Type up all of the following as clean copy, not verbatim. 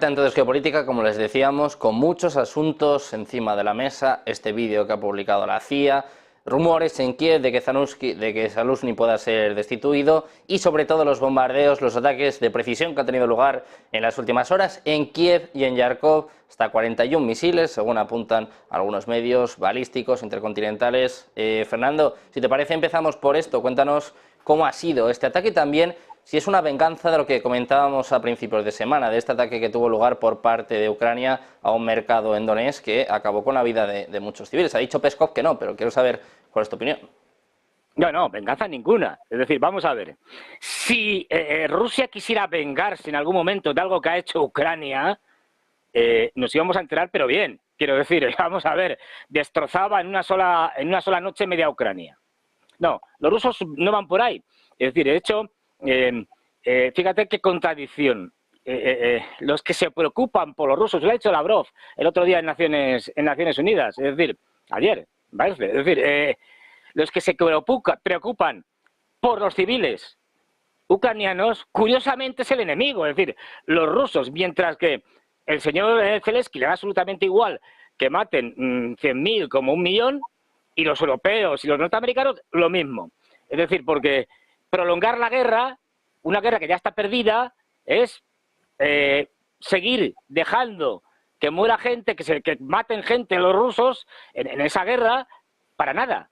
Entonces, geopolítica, como les decíamos, con muchos asuntos encima de la mesa, este vídeo que ha publicado la CIA, rumores en Kiev de que Zaluzhny pueda ser destituido y sobre todo los bombardeos, los ataques de precisión que han tenido lugar en las últimas horas en Kiev y en Kharkov, hasta 41 misiles, según apuntan algunos medios balísticos intercontinentales. Fernando, si te parece empezamos por esto, cuéntanos cómo ha sido este ataque y también si es una venganza de lo que comentábamos a principios de semana, de este ataque que tuvo lugar por parte de Ucrania a un mercado en Donetsk que acabó con la vida de muchos civiles. Ha dicho Peskov que no, pero quiero saber cuál es tu opinión. No, venganza ninguna. Es decir, vamos a ver. Si Rusia quisiera vengarse en algún momento de algo que ha hecho Ucrania, nos íbamos a enterar, pero bien. Quiero decir, vamos a ver, destrozaba en una sola noche media Ucrania. No, los rusos no van por ahí. Es decir, de hecho, fíjate qué contradicción. Los que se preocupan por los rusos, lo ha dicho Lavrov el otro día en Naciones Unidas, es decir, ayer, parece, es decir, los que se preocupan por los civiles ucranianos, curiosamente es el enemigo, es decir, los rusos, mientras que el señor Zelensky le da absolutamente igual que maten 100.000 como 1.000.000, y los europeos y los norteamericanos lo mismo. Es decir, porque prolongar la guerra, una guerra que ya está perdida, es seguir dejando que muera gente, que maten gente los rusos en esa guerra para nada.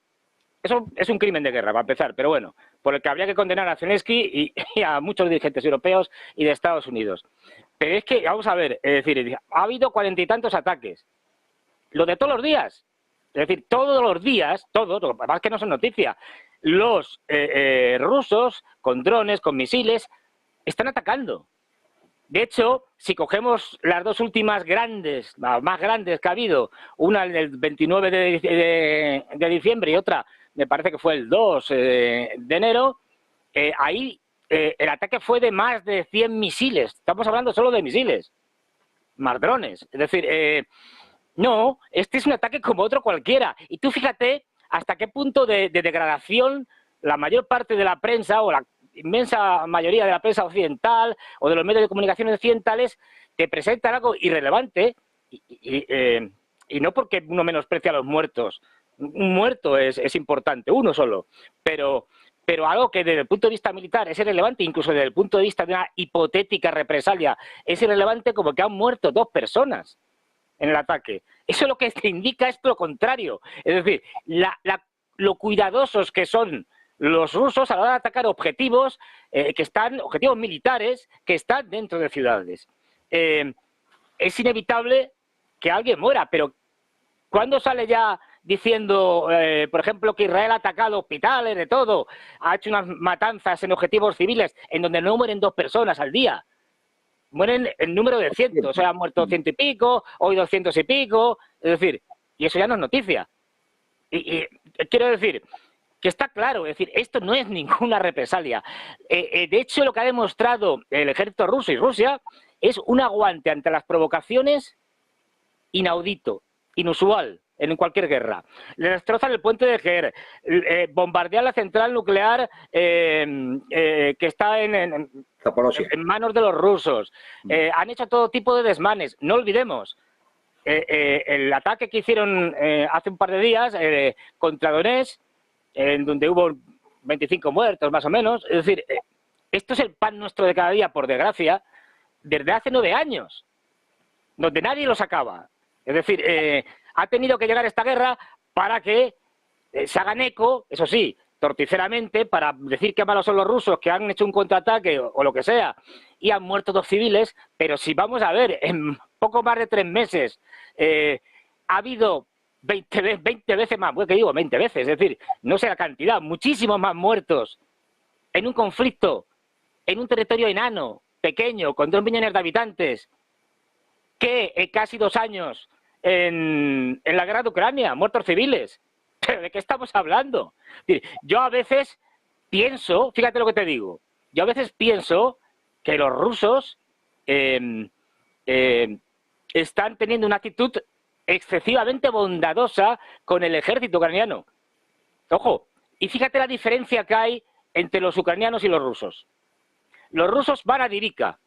Eso es un crimen de guerra, para empezar, pero bueno, por el que habría que condenar a Zelensky y a muchos dirigentes europeos y de Estados Unidos. Pero es que, vamos a ver, es decir, ha habido 40 y tantos ataques. Lo de todos los días. Es decir, todos los días, todos, lo que pasa es que no son noticias, los rusos, con drones, con misiles, están atacando. De hecho, si cogemos las dos últimas grandes, más grandes que ha habido, una el 29 de diciembre y otra, me parece que fue el 2 de enero, ahí el ataque fue de más de 100 misiles. Estamos hablando solo de misiles, más drones. Es decir, no, este es un ataque como otro cualquiera. Y tú fíjate hasta qué punto de degradación la mayor parte de la prensa o la inmensa mayoría de la prensa occidental o de los medios de comunicación occidentales te presentan algo irrelevante y no porque uno menosprecia a los muertos. Un muerto es importante, uno solo, pero algo que desde el punto de vista militar es irrelevante, incluso desde el punto de vista de una hipotética represalia, es irrelevante como que han muerto 2 personas en el ataque. Eso lo que te indica es lo contrario. Es decir, lo cuidadosos que son los rusos a la hora de atacar objetivos objetivos militares que están dentro de ciudades. Es inevitable que alguien muera, pero ¿cuándo sale ya diciendo, por ejemplo, que Israel ha atacado hospitales, de todo, ha hecho unas matanzas en objetivos civiles en donde no mueren 2 personas al día? Mueren en número de cientos, o sea, han muerto 100 y pico, hoy 200 y pico, es decir, y eso ya no es noticia. Y quiero decir que está claro, es decir, esto no es ninguna represalia. De hecho, lo que ha demostrado el ejército ruso y Rusia es un aguante ante las provocaciones inaudito, inusual en cualquier guerra. Le destrozan el puente de Ger, bombardean la central nuclear que está en manos de los rusos. Han hecho todo tipo de desmanes. No olvidemos el ataque que hicieron hace un par de días contra Donetsk, en donde hubo 25 muertos más o menos. Es decir, esto es el pan nuestro de cada día, por desgracia, desde hace 9 años, donde nadie lo sacaba. Es decir, ha tenido que llegar esta guerra para que se hagan eco, eso sí, torticeramente, para decir que malos son los rusos, que han hecho un contraataque o lo que sea, y han muerto 2 civiles, pero si vamos a ver, en poco más de 3 meses ha habido 20 veces más, bueno, que digo, 20 veces, es decir, no sé la cantidad, muchísimos más muertos en un conflicto, en un territorio enano, pequeño, con 2 millones de habitantes, que en casi 2 años en la guerra de Ucrania, muertos civiles. ¿Pero de qué estamos hablando? Yo a veces pienso, fíjate lo que te digo, yo a veces pienso que los rusos están teniendo una actitud excesivamente bondadosa con el ejército ucraniano. Ojo, y fíjate la diferencia que hay entre los ucranianos y los rusos. Los rusos van a Dirica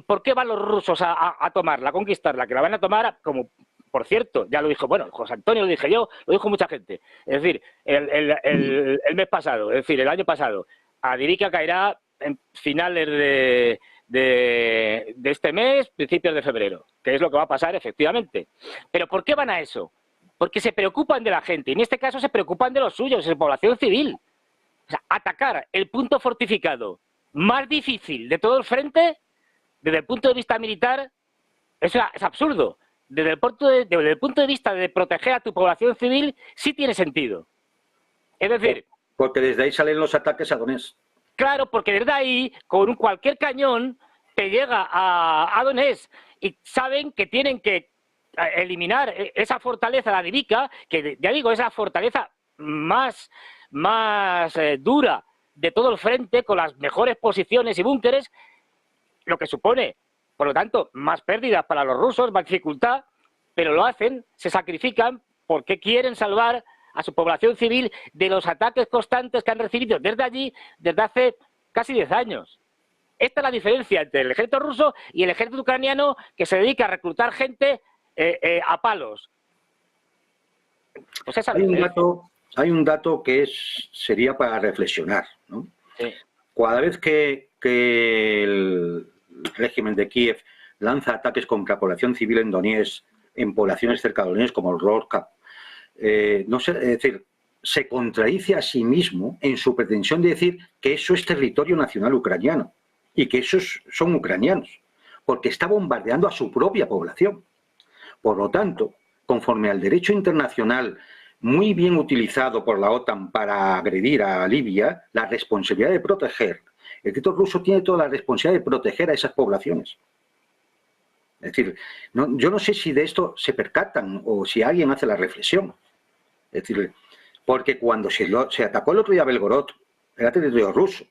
¿por qué van los rusos a tomarla, a conquistarla? Que la van a tomar como... Por cierto, ya lo dijo, bueno, José Antonio lo dije yo, lo dijo mucha gente. Es decir, el mes pasado, es decir, el año pasado, Adirica caerá en finales de este mes, principios de febrero, que es lo que va a pasar efectivamente. Pero ¿por qué van a eso? Porque se preocupan de la gente, y en este caso se preocupan de los suyos, de la población civil. O sea, atacar el punto fortificado más difícil de todo el frente, desde el punto de vista militar, es absurdo. Desde el punto de vista de proteger a tu población civil, sí tiene sentido. Es decir... Porque desde ahí salen los ataques a Donetsk. Claro, porque desde ahí, con cualquier cañón, te llega a Donetsk y saben que tienen que eliminar esa fortaleza, la Adirica, que ya digo, es la fortaleza más dura de todo el frente, con las mejores posiciones y búnkeres, lo que supone, por lo tanto, más pérdidas para los rusos, más dificultad, pero lo hacen, se sacrifican porque quieren salvar a su población civil de los ataques constantes que han recibido desde allí desde hace casi 10 años. Esta es la diferencia entre el ejército ruso y el ejército ucraniano, que se dedica a reclutar gente a palos. Pues esa hay un dato que sería para reflexionar, ¿no? Sí. Cada vez que el régimen de Kiev lanza ataques contra población civil en Donetsk, en poblaciones cerca de Donetsk como el Rorka, no sé, es decir, se contradice a sí mismo en su pretensión de decir que eso es territorio nacional ucraniano y que esos son ucranianos, porque está bombardeando a su propia población. Por lo tanto, conforme al derecho internacional muy bien utilizado por la OTAN para agredir a Libia, la responsabilidad de proteger, el ejército ruso tiene toda la responsabilidad de proteger a esas poblaciones. Es decir, yo no sé si de esto se percatan o si alguien hace la reflexión. Es decir, porque cuando se atacó el otro día a Belgorod, era territorio ruso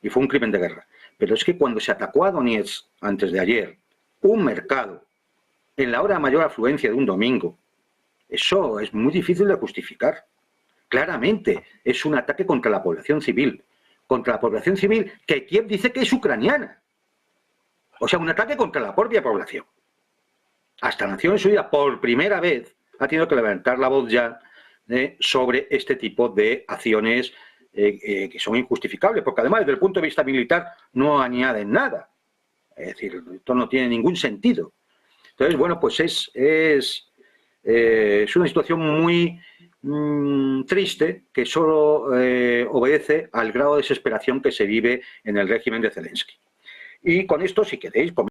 y fue un crimen de guerra. Pero es que cuando se atacó a Donetsk, antes de ayer, un mercado, en la hora de mayor afluencia de un domingo, eso es muy difícil de justificar. Claramente es un ataque contra la población civil que Kiev dice que es ucraniana. O sea, un ataque contra la propia población. Hasta Naciones Unidas, por primera vez, ha tenido que levantar la voz ya sobre este tipo de acciones que son injustificables, porque además, desde el punto de vista militar, no añaden nada. Es decir, esto no tiene ningún sentido. Entonces, bueno, pues es una situación muy triste que solo obedece al grado de desesperación que se vive en el régimen de Zelensky. Y con esto, si queréis,